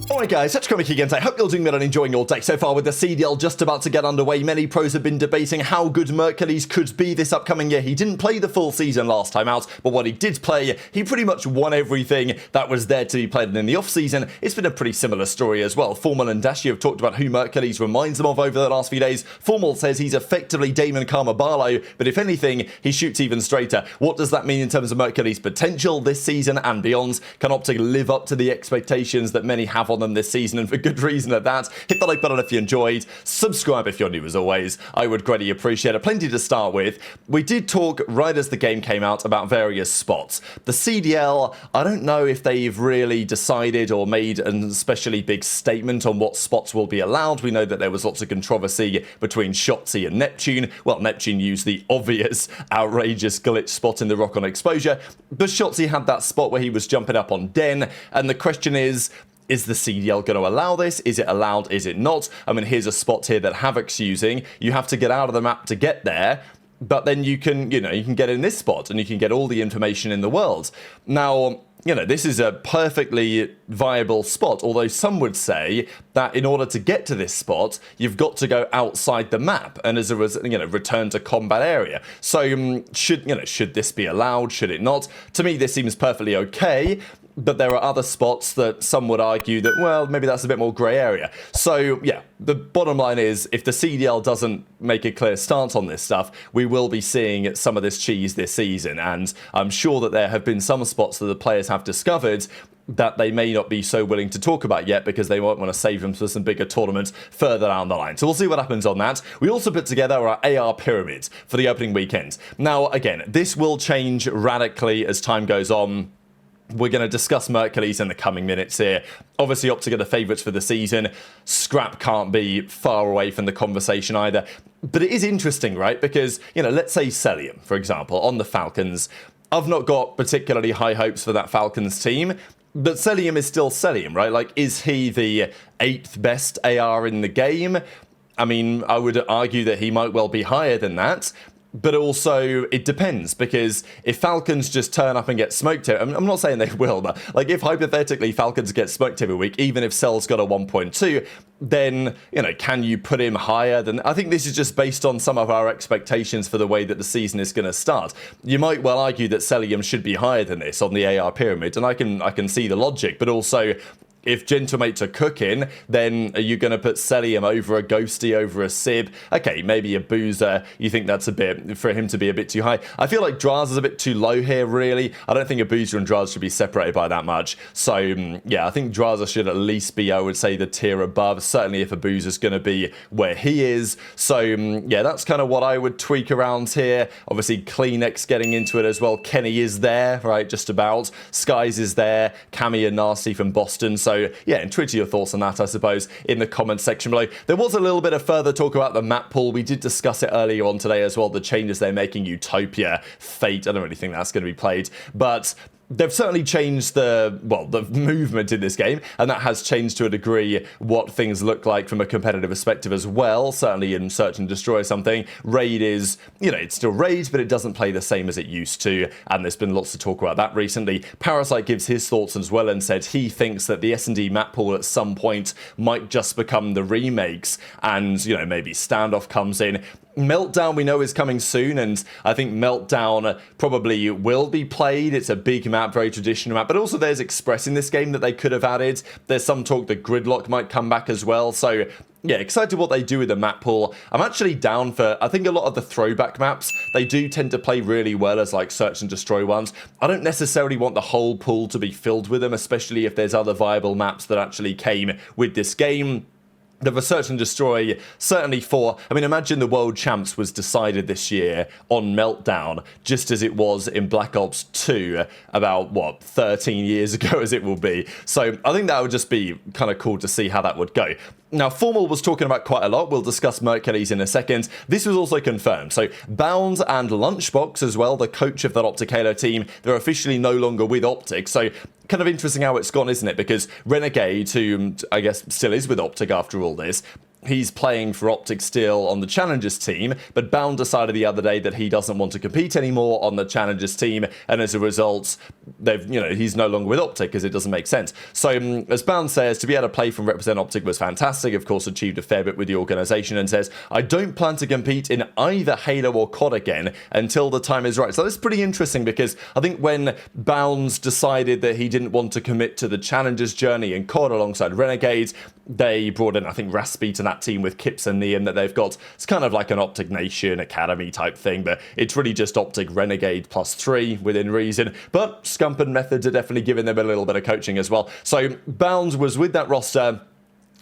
Alright guys, Scrappy again. I hope you're doing well and enjoying your day so far. With the CDL just about to get underway, many pros have been debating how good Mercules could be this upcoming year. He didn't play the full season last time out, but what he did play, he pretty much won everything that was there to be played. And in the off-season, it's been a pretty similar story as well. FormaL and Dashy have talked about who Mercules reminds them of over the last few days. FormaL says he's effectively Damon Carmabalo, but if anything, he shoots even straighter. What does that mean in terms of Mercules' potential this season and beyond? Can OpTic live up to the expectations that many have on them this season, and for good reason at that? Hit the like button if you enjoyed, subscribe if you're new as always, I would greatly appreciate it. Plenty to start with. We did talk right as the game came out about various spots. The CDL, I don't know if they've really decided or made an especially big statement on what spots will be allowed. We know that there was lots of controversy between Shotzzy and Neptune. Well, Neptune used the obvious outrageous glitch spot in the rock on exposure, but Shotzzy had that spot where he was jumping up on Den, and the question is the CDL going to allow this? Is it allowed? Is it not? I mean, here's a spot here that Havoc's using. You have to get out of the map to get there, but then you can get in this spot and you can get all the information in the world. Now, this is a perfectly viable spot, although some would say that in order to get to this spot, you've got to go outside the map and as a result, return to combat area. So should this be allowed? Should it not? To me, this seems perfectly okay. But there are other spots that some would argue that, well, maybe that's a bit more grey area. So, yeah, the bottom line is, if the CDL doesn't make a clear stance on this stuff, we will be seeing some of this cheese this season. And I'm sure that there have been some spots that the players have discovered that they may not be so willing to talk about yet because they might want to save them for some bigger tournaments further down the line. So we'll see what happens on that. We also put together our AR pyramids for the opening weekend. Now, again, this will change radically as time goes on. We're going to discuss Mercules in the coming minutes here. Obviously, OpTic are the favourites for the season. Scrap can't be far away from the conversation either. But it is interesting, right? Because, let's say Cellium, for example, on the Falcons. I've not got particularly high hopes for that Falcons team, but Cellium is still Cellium, right? Like, is he the 8th best AR in the game? I mean, I would argue that he might well be higher than that. But also, it depends, because if Falcons just turn up and get smoked here, I'm not saying they will, but like if hypothetically Falcons get smoked every week, even if Cell's got a 1.2, then, can you put him higher than... I think this is just based on some of our expectations for the way that the season is going to start. You might well argue that Cellium should be higher than this on the AR pyramid, and I can see the logic, but also, if Gentlemates are cooking, then are you going to put Cellium over a Ghosty, over a Sib? Okay, maybe a Abuzah. You think that's a bit, for him to be a bit too high. I feel like Drazah's a bit too low here, really. I don't think Abuzah and Drazah should be separated by that much. So, yeah, I think Drazah should at least be, I would say, the tier above. Certainly if Abuzah's going to be where he is. So, yeah, that's kind of what I would tweak around here. Obviously, CleanX getting into it as well. Kenny is there, right, just about. Skies is there. Cammy and Nasty from Boston. So, yeah, and tweet your thoughts on that, I suppose, in the comments section below. There was a little bit of further talk about the map pool. We did discuss it earlier on today as well, the changes they're making. Utopia, Fate, I don't really think that's going to be played, but they've certainly changed the movement in this game, and that has changed to a degree what things look like from a competitive perspective as well. Certainly in Search and Destroy something, Raid is, it's still Raid, but it doesn't play the same as it used to, and there's been lots to talk about that recently. Parasite gives his thoughts as well and said he thinks that the S&D map pool at some point might just become the remakes, and, maybe Standoff comes in. Meltdown we know is coming soon, and I think Meltdown probably will be played. It's a big map, very traditional map, but also there's Express in this game that they could have added. There's some talk that Gridlock might come back as well, so yeah, excited what they do with the map pool. I'm actually down for, I think a lot of the throwback maps, they do tend to play really well as like Search and Destroy ones. I don't necessarily want the whole pool to be filled with them, especially if there's other viable maps that actually came with this game. The Search and Destroy, certainly imagine the World Champs was decided this year on Meltdown, just as it was in Black Ops 2 about, 13 years ago as it will be. So I think that would just be kind of cool to see how that would go. Now, FormaL was talking about quite a lot. We'll discuss Mercules in a second. This was also confirmed. So, Bounds and Lunchbox as well, the coach of that OpTic Halo team, they're officially no longer with OpTic. So, kind of interesting how it's gone, isn't it? Because Renegade, who I guess still is with OpTic after all this, he's playing for OpTic still on the Challengers team, but Bound decided the other day that he doesn't want to compete anymore on the Challengers team, and as a result, he's no longer with OpTic because it doesn't make sense. So, as Bound says, to be able to play from represent OpTic was fantastic. Of course, achieved a fair bit with the organization, and says, I don't plan to compete in either Halo or COD again until the time is right. So that's pretty interesting, because I think when Bounds decided that he didn't want to commit to the Challengers journey in COD alongside Renegades, they brought in, I think, Raspy to that team with Kips and Neon that they've got. It's kind of like an OpTic Nation Academy type thing, but it's really just OpTic Renegade +3 within reason. But Scump and Methods are definitely giving them a little bit of coaching as well. So Bounds was with that roster.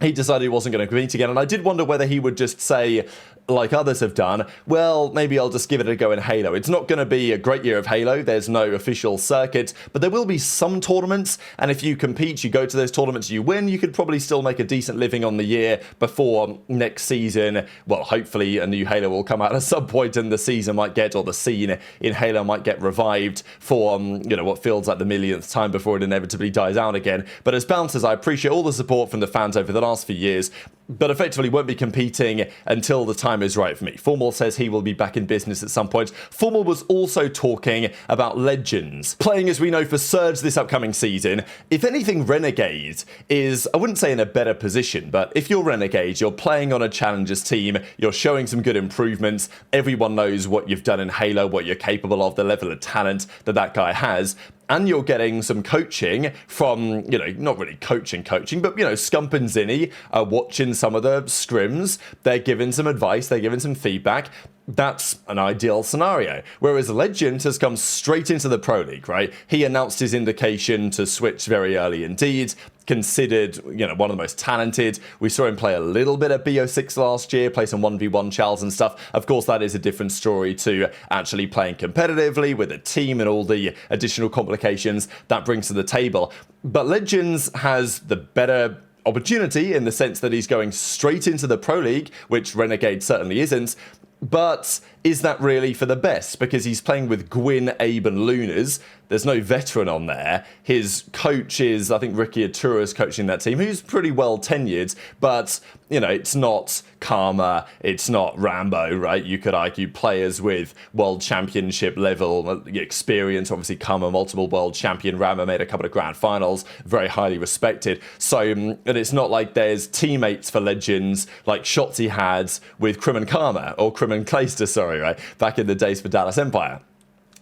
He decided he wasn't going to compete again, and I did wonder whether he would just say, like others have done, well, maybe I'll just give it a go in Halo. It's not going to be a great year of Halo. There's no official circuit, but there will be some tournaments, and if you compete, you go to those tournaments, you win, you could probably still make a decent living on the year before next season. Well, hopefully a new Halo will come out at some point, and the season might get, or the scene in Halo might get revived for, what feels like the millionth time before it inevitably dies out again. But as Bouncers, I appreciate all the support from the fans over the last few years, but effectively won't be competing until the time is right for me. FormaL says he will be back in business at some point. FormaL was also talking about Legends, playing, as we know, for Surge this upcoming season. If anything, Renegade is, I wouldn't say in a better position, but if you're Renegade, you're playing on a Challengers team, you're showing some good improvements, everyone knows what you've done in Halo, what you're capable of, the level of talent that guy has, and you're getting some coaching from, not really coaching, but, Scump and Zinni are watching some of the scrims. They're giving some advice. They're giving some feedback. That's an ideal scenario. Whereas Lqgend has come straight into the Pro League, right? He announced his indication to switch very early indeed. Considered, one of the most talented. We saw him play a little bit at BO6 last year, play some 1v1 chals and stuff. Of course, that is a different story to actually playing competitively with a team and all the additional complications that brings to the table. But Lqgend has the better opportunity in the sense that he's going straight into the Pro League, which Renegade certainly isn't. But is that really for the best? Because he's playing with Gwinn, Abe, and Lunarz. There's no veteran on there. His coach is, I think, Ricky Atura's coaching that team, who's pretty well tenured, but, it's not Karma, it's not Rambo, right? You could argue players with world championship level experience. Obviously, Karma, multiple world champion. Rambo made a couple of grand finals, very highly respected. So, and it's not like there's teammates for Legends like Shotzzy had with Crim and Karma, or Crim and Clayster, sorry, right? Back in the days for Dallas Empire.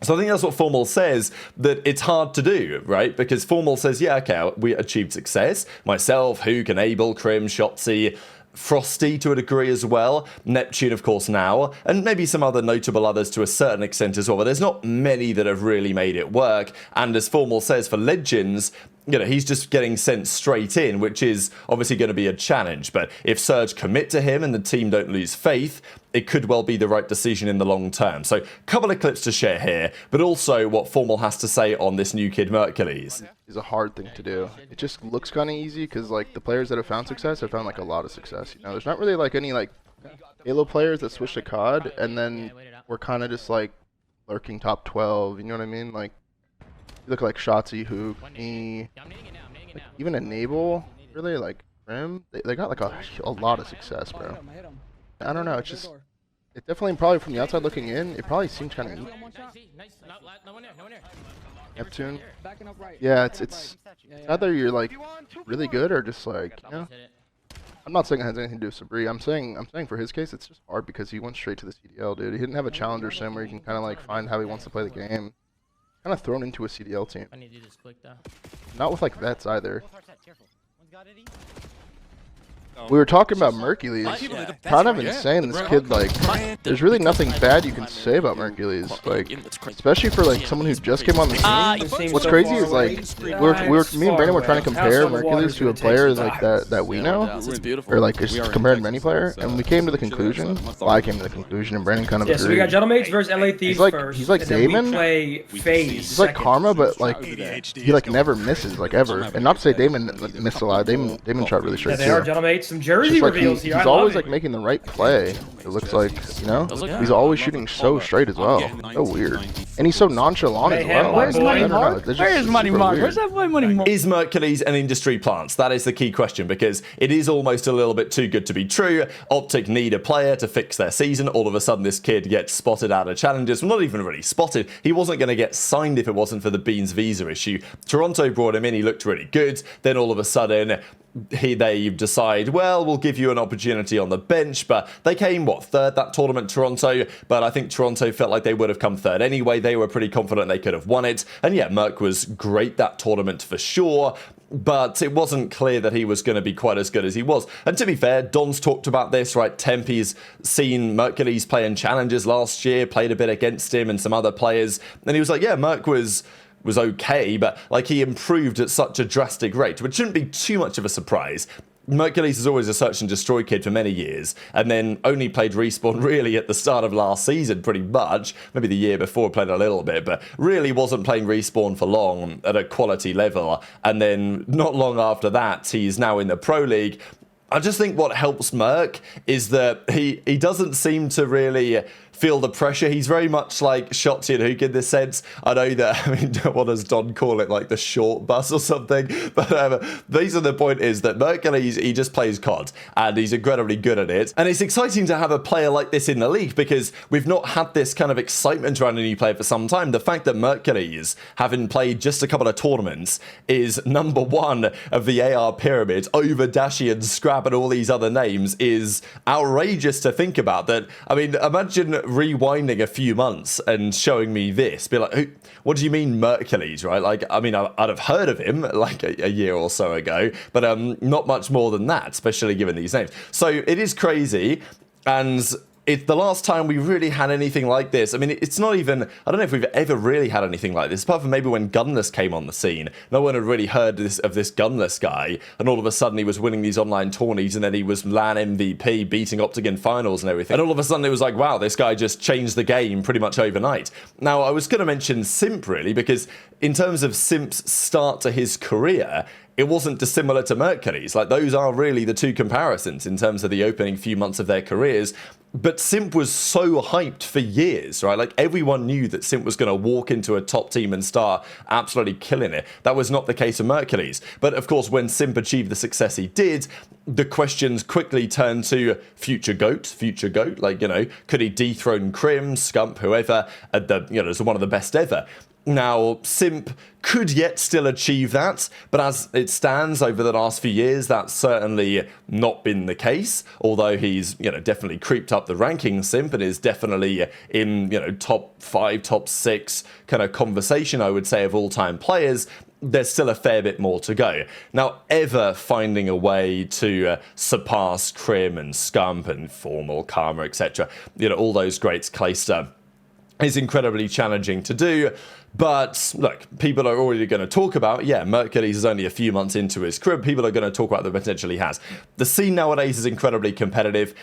So I think that's what FormaL says, that it's hard to do, right? Because FormaL says, yeah, okay, we achieved success. Myself, Huke, and Abel, Crim, Shotzzy, Frosty to a degree as well, Neptune of course now, and maybe some other notable others to a certain extent as well, but there's not many that have really made it work. And as FormaL says, for Legends, he's just getting sent straight in, which is obviously going to be a challenge. But if Surge commit to him and the team don't lose faith, it could well be the right decision in the long term. So a couple of clips to share here, but also what FormaL has to say on this new kid, Mercules. Is a hard thing to do. It just looks kind of easy because the players that have found success have found a lot of success. There's not really any Halo players that switch to COD and then we're kind of just lurking top 12. You know what I mean? You look like Shotzzy, Huke, me, even Enable, really Rim. They got a lot of success, bro. I don't know. It's just it definitely probably from the outside looking in, it probably seems kind of easy. Neptune. Yeah, it's either you're really good or just I'm not saying it has anything to do with Sabri. I'm saying for his case it's just hard because he went straight to the CDL, dude. He didn't have a challenger sim where you can kind of find how he wants to play the game. Kind of thrown into a CDL team. Not with vets either. We were talking about Mercules. Kind of insane. This kid, there's really nothing bad you can say about Mercules. Especially for someone who just came on the scene. What's crazy is me and Brandon were trying to compare Mercules to a player that we know, or just comparing to any player, and we came to the conclusion. Well, I came to the conclusion, and Brandon kind of agreed. So we got JoeDeceives versus LA Thieves first. He's like Damon. Play FaZe. He's like Karma, but he never misses ever. And not to say Damon missed a lot. Damon shot really straight too. They are JoeDeceives. some jersey Just like reveals he's here. I always love like it. making the right play. It looks like, you know, he's always shooting so straight as well. So weird, and he's so nonchalant as well. Where's I don't know, Mark? it's just Where's Money super Mark? weird. Where's that boy Money Mark? Is Mercules an industry plant? That is the key question, because it is almost a little bit too good to be true. OpTic need a player to fix their season. All of a sudden, this kid gets spotted out of challenges. Well, not even really spotted. He wasn't going to get signed if it wasn't for the Beans visa issue. Toronto brought him in. He looked really good. Then all of a sudden, they decide, well, we'll give you an opportunity on the bench. But they came, what, third that tournament, Toronto? But I think Toronto felt like they would have come third anyway. They were pretty confident they could have won it. And yeah, Merc was great that tournament for sure. But it wasn't clear that he was going to be quite as good as he was. And to be fair, Don's talked about this, right? Tempe's seen Mercules play in challenges last year, played a bit against him and some other players. And he was like, yeah, Merc was okay, but like he improved at such a drastic rate, which shouldn't be too much of a surprise. Mercules is always a search and destroy kid for many years, and then only played Respawn really at the start of last season, pretty much. Maybe the year before played a little bit, but really wasn't playing Respawn for long at a quality level. And then not long after that, he's now in the Pro League. I just think what helps Merc is that he doesn't seem to really feel the pressure. He's very much like Shotzzy and Huke in this sense. I know that, I mean, what does Don call it, like the short bus or something? But basically the point is that Mercules, he just plays COD, and he's incredibly good at it. And it's exciting to have a player like this in the league, because we've not had this kind of excitement around a new player for some time. The fact that Mercules, having played just a couple of tournaments, is number one of the AR pyramid over Dashy and Scrap and all these other names is outrageous to think about. That, I mean, imagine rewinding a few months and showing me this, be like, what do you mean Mercules, right? Like, I mean, I'd have heard of him like a year or so ago, but not much more than that, especially given these names. So it is crazy, and it's the last time we really had anything like this. I mean, it's not even, I don't know if we've ever really had anything like this, apart from maybe when Gunless came on the scene. No one had really heard of this Gunless guy, and all of a sudden he was winning these online tourneys, and then he was LAN MVP, beating OpTic in finals and everything. And all of a sudden it was like, wow, this guy just changed the game pretty much overnight. Now, I was going to mention Simp, really, because in terms of Simp's start to his career, it wasn't dissimilar to Mercules. Like, those are really the two comparisons in terms of the opening few months of their careers. But Simp was so hyped for years, right? Like, everyone knew that Simp was going to walk into a top team and start absolutely killing it. That was not the case of Mercules. But of course, when Simp achieved the success he did, the questions quickly turned to future GOAT. Like, you know, could he dethrone Crim, Scump, whoever, as one of the best ever? Now, Simp could yet still achieve that, but as it stands over the last few years, that's certainly not been the case, although he's, definitely creeped up the rankings, Simp, and is definitely in, top 5, top 6 kind of conversation, I would say, of all-time players. There's still a fair bit more to go. Now, ever finding a way to surpass Crim and Scump and FormaL, Karma, etc., all those greats, Clayster, is incredibly challenging to do. But look, people are already going to talk about, Mercules is only a few months into his career. People are going to talk about the potential he has. The scene nowadays is incredibly competitive.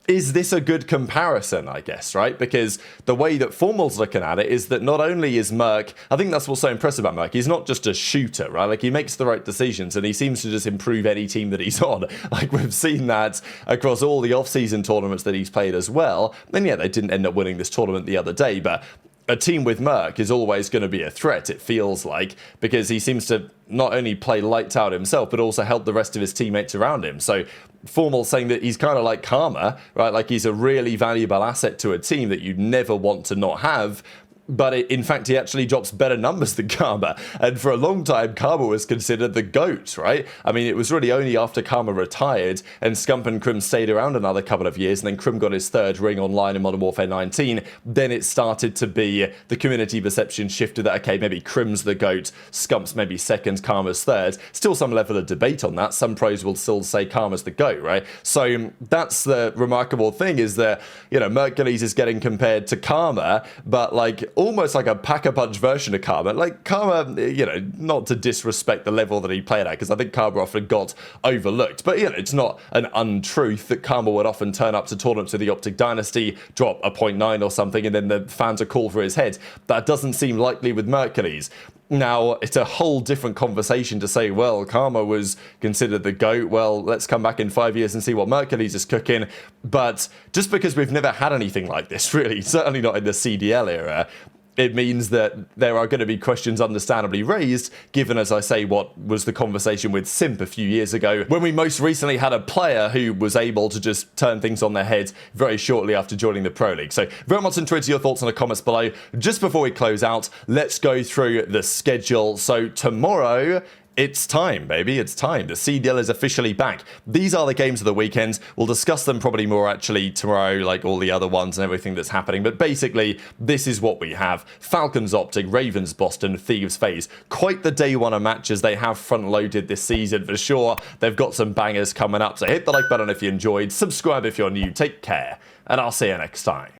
Is this a good comparison, I guess, right? Because the way that FormaL's looking at it is that not only is Merc, I think that's what's so impressive about Merc, he's not just a shooter, right? Like, he makes the right decisions, and he seems to just improve any team that he's on. Like, we've seen that across all the off-season tournaments that he's played as well. And yeah, they didn't end up winning this tournament the other day, but a team with Merc is always going to be a threat, it feels like, because he seems to not only play lights out himself, but also help the rest of his teammates around him. So FormaL saying that he's kind of like Karma, right? Like, he's a really valuable asset to a team that you'd never want to not have. But in fact, he actually drops better numbers than Karma. And for a long time, Karma was considered the GOAT, right? I mean, it was really only after Karma retired and Scump and Crim stayed around another couple of years, and then Crim got his third ring online in Modern Warfare 19, then it started to be the community perception shifted that, okay, maybe Crim's the GOAT, Scump's maybe second, Karma's third. Still some level of debate on that. Some pros will still say Karma's the GOAT, right? So that's the remarkable thing, is that, Mercules is getting compared to Karma, but like, almost like a pack-a-punch version of Karma. Like, Karma, not to disrespect the level that he played at, because I think Karma often got overlooked, but, it's not an untruth that Karma would often turn up to tournaments of the OpTic Dynasty, drop a .9 or something, and then the fans are called for his head. That doesn't seem likely with Mercules. Now, it's a whole different conversation to say, well, Karma was considered the GOAT. Well, let's come back in 5 years and see what Mercules is cooking. But just because we've never had anything like this, really, certainly not in the CDL era, it means that there are going to be questions understandably raised, given, as I say, what was the conversation with Simp a few years ago, when we most recently had a player who was able to just turn things on their head very shortly after joining the Pro League. So very much enjoyed your thoughts in the comments below. Just before we close out, let's go through the schedule. So tomorrow, it's time, baby. It's time. The CDL is officially back. These are the games of the weekend. We'll discuss them probably more actually tomorrow, like all the other ones and everything that's happening. But basically, this is what we have. Falcons OpTic, Ravens Boston, Thieves FaZe. Quite the day one of matches they have front-loaded this season for sure. They've got some bangers coming up. So hit the like button if you enjoyed. Subscribe if you're new. Take care. And I'll see you next time.